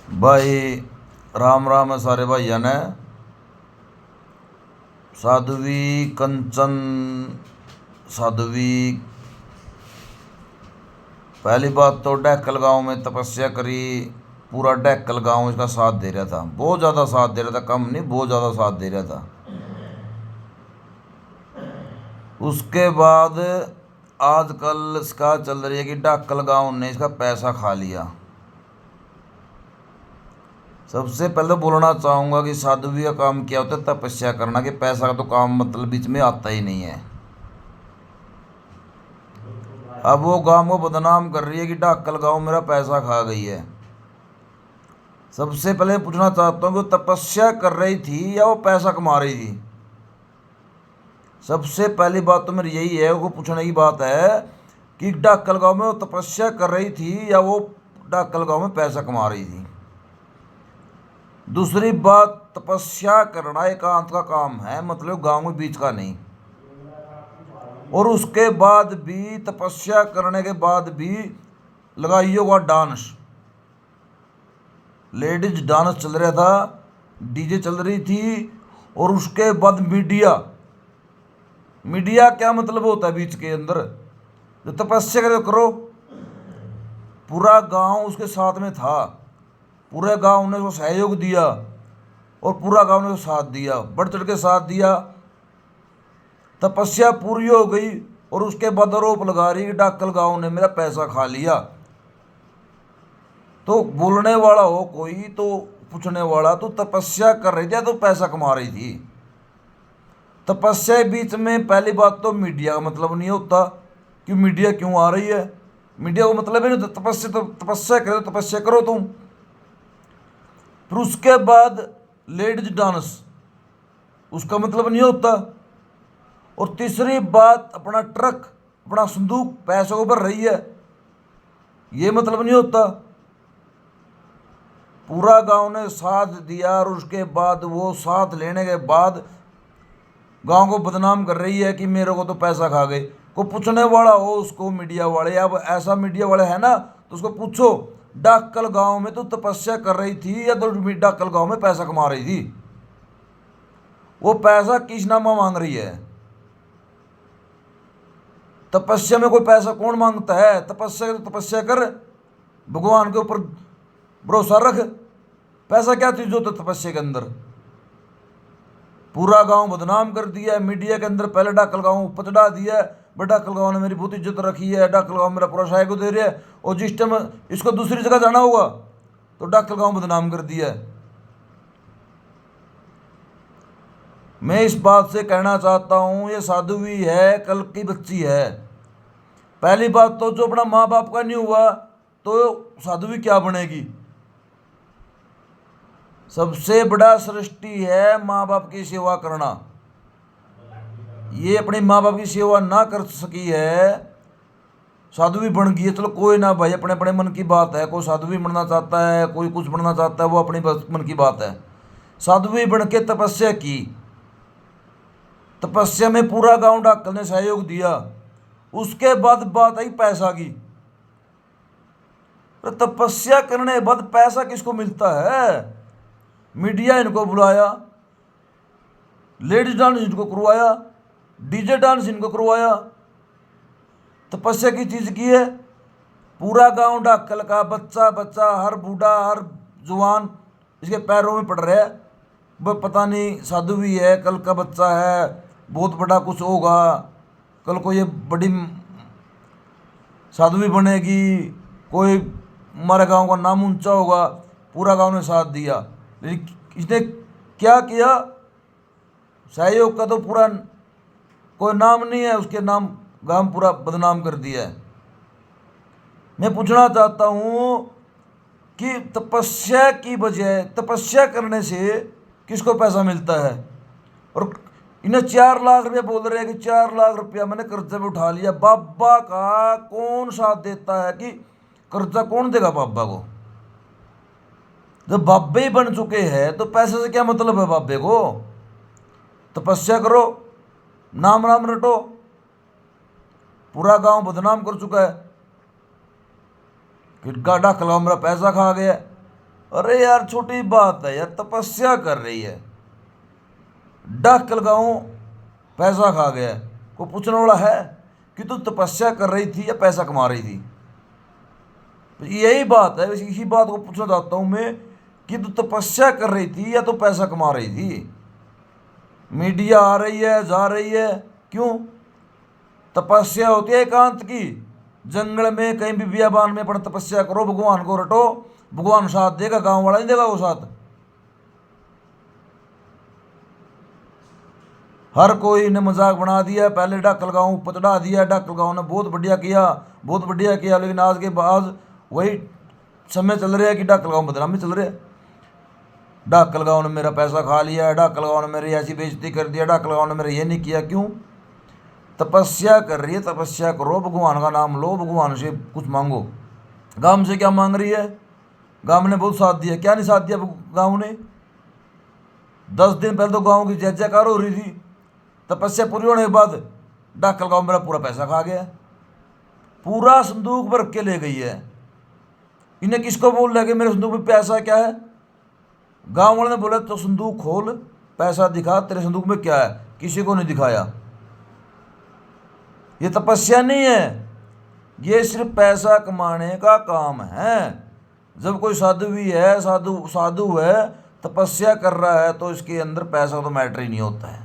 भाई राम राम है सारे भाइया ने। साध्वी कंचन साध्वी, पहली बात तो डैकल गांव में तपस्या करी। पूरा डैकल गांव इसका साथ दे रहा था, बहुत ज़्यादा साथ दे रहा था, कम नहीं बहुत ज़्यादा साथ दे रहा था। उसके बाद आजकल इसका चल रही है कि डैकल गांव ने इसका पैसा खा लिया। सबसे पहले बोलना चाहूँगा कि साध्वी का काम क्या होता है, तपस्या करना। कि पैसा का तो काम मतलब बीच में आता ही नहीं है। अब वो गांव को बदनाम कर रही है कि डैकल गांव मेरा पैसा खा गई है। सबसे पहले पूछना चाहता हूँ कि वो तपस्या कर रही थी या वो पैसा कमा रही थी। सबसे पहली बात तो मेरी यही है, वो पूछने की बात है कि डैकल गांव में वो तपस्या कर रही थी या वो डैकल गांव में पैसा कमा रही थी। दूसरी बात, तपस्या करना एकांत का काम है, मतलब गांव के बीच का नहीं। और उसके बाद भी तपस्या करने के बाद भी लगाई होगा डांस, लेडीज डांस चल रहा था, डीजे चल रही थी। और उसके बाद मीडिया, मीडिया क्या मतलब होता है बीच के अंदर, जो तपस्या करो। पूरा गांव उसके साथ में था, पूरे गांव ने उसको सहयोग दिया और पूरा गांव ने उसको साथ दिया, बढ़ चढ़ के साथ दिया। तपस्या पूरी हो गई और उसके बाद आरोप लगा रही कि डैकल गांव ने मेरा पैसा खा लिया। तो बोलने वाला हो कोई तो पूछने वाला, तो तपस्या कर रही थी या तो पैसा कमा रही थी। तपस्या के बीच में पहली बात तो मीडिया का मतलब नहीं होता कि मीडिया क्यों आ रही है। मीडिया को मतलब ही नहीं, तपस्या तो तपस्या करो, तपस्या करो तुम। फिर उसके बाद लेडीज डांस, उसका मतलब नहीं होता। और तीसरी बात, अपना ट्रक, अपना संदूक पैसों को भर रही है, ये मतलब नहीं होता। पूरा गांव ने साथ दिया और उसके बाद वो साथ लेने के बाद गांव को बदनाम कर रही है कि मेरे को तो पैसा खा गए। को पूछने वाला हो उसको, मीडिया वाले, अब ऐसा मीडिया वाले है ना तो उसको पूछो, डैकल गांव में तो तपस्या कर रही थी या तो डैकल गांव में पैसा कमा रही थी। वो पैसा किस नामा मांग रही है। तपस्या में कोई पैसा कौन मांगता है। तपस्या तो तपस्या कर, भगवान के ऊपर भरोसा रख। पैसा क्या चीज होता है तपस्या के अंदर। पूरा गांव बदनाम कर दिया है मीडिया के अंदर, पहले डैकल गांव ऊपर चढ़ा दिया है, बट डैकल गांव ने मेरी बहुत इज्जत रखी है, डैकल गांव मेरा पूरा सहयोग दे रहा है। और जिस टाइम इसको दूसरी जगह जाना होगा तो डैकल गांव बदनाम कर दिया है। मैं इस बात से कहना चाहता हूं, ये साध्वी है कल की बच्ची है। पहली बात तो जो अपना माँ बाप का नहीं हुआ तो साध्वी क्या बनेगी। सबसे बड़ा सृष्टि है माँ बाप की सेवा करना। ये अपने माँ बाप की सेवा ना कर सकी है, साध्वी बन गई है। चलो कोई ना भाई, अपने अपने मन की बात है। कोई साध्वी बनना चाहता है, कोई कुछ बनना चाहता है, वो अपनी मन की बात है। साध्वी बन के तपस्या की, तपस्या में पूरा गांव डैकल ने सहयोग दिया। उसके बाद बात आई पैसा की। तो तपस्या करने के बाद पैसा किसको मिलता है। मीडिया इनको बुलाया, लेडीज डांस इनको करवाया, डीजे डांस इनको करवाया। तपस्या की चीज की है। पूरा गांव डैकल का बच्चा बच्चा, हर बूढ़ा हर जवान इसके पैरों में पड़ रहा है। वह पता नहीं साध्वी है, कल का बच्चा है, बहुत बड़ा कुछ होगा, कल को ये बड़ी साध्वी बनेगी, कोई हमारे गांव का नाम ऊंचा होगा। पूरा गांव ने साथ दिया, लेकिन इसने क्या किया, सहयोग का तो पूरा कोई नाम नहीं है, उसके नाम गांव पूरा बदनाम कर दिया है। मैं पूछना चाहता हूं कि तपस्या की बजाय, तपस्या करने से किसको पैसा मिलता है। और इन्हें 4 लाख रुपया बोल रहे हैं कि 4 लाख रुपया मैंने कर्जे में उठा लिया। बाबा का कौन साथ देता है कि कर्जा कौन देगा बाबा को। जब बाबे ही बन चुके हैं तो पैसे से क्या मतलब है बाबे को। तपस्या करो, नाम राम रटो। पूरा गांव बदनाम कर चुका है कि गाढ़ा खिलाओ मेरा पैसा खा गया। अरे यार छोटी बात है यार, तपस्या कर रही है, डक्कल गाँव पैसा खा गया, को पूछने वाला है कि तू तपस्या कर रही थी या पैसा कमा रही थी? यही बात है, इसी बात को पूछना चाहता हूं मैं कि तू तपस्या कर रही थी या तो पैसा कमा रही थी? मीडिया आ रही है जा रही है, क्यों? तपस्या होती है एकांत की, जंगल में कहीं भी बियाबान में अपन तपस्या करो, भगवान को रटो, भगवान साथ देगा, गांव वाला नहीं देगा वो साथ। हर कोई ने मजाक बना दिया, पहले डक्कल गाँव ऊपर चढ़ा दिया, डक्कल गाँव ने बहुत बढ़िया किया, बहुत बढ़िया किया, लेकिन आज के बाद वही समय चल रहा है कि डक्कल गाँव बदनामी चल रहा है। डक्कल गाँव ने मेरा पैसा खा लिया, डक्कल गाँव ने मेरी ऐसी बेइज्जती कर दिया, डक्कल गाँव ने मेरा ये नहीं किया। क्यों? तपस्या कर रही है, तपस्या करो, भगवान का नाम लो, भगवान से कुछ मांगो। गांव से क्या मांग रही है? गांव ने बहुत साथ दिया, क्या नहीं साथ दिया गांव ने? 10 दिन पहले तो गांव की जय जयकार हो रही थी, तपस्या पूरी होने के बाद डक्कल गाँव मेरा पूरा पैसा खा गया, पूरा संदूक भर के ले गई है। इन्हें किसको बोल रहा है कि मेरे संदूक में पैसा क्या है? गांव वाले ने बोला तो संदूक खोल, पैसा दिखा, तेरे संदूक में क्या है? किसी को नहीं दिखाया। ये तपस्या नहीं है, ये सिर्फ पैसा कमाने का काम है। जब कोई साधु भी है, साधु है, तपस्या कर रहा है, तो इसके अंदर पैसा तो मैटर ही नहीं होता है।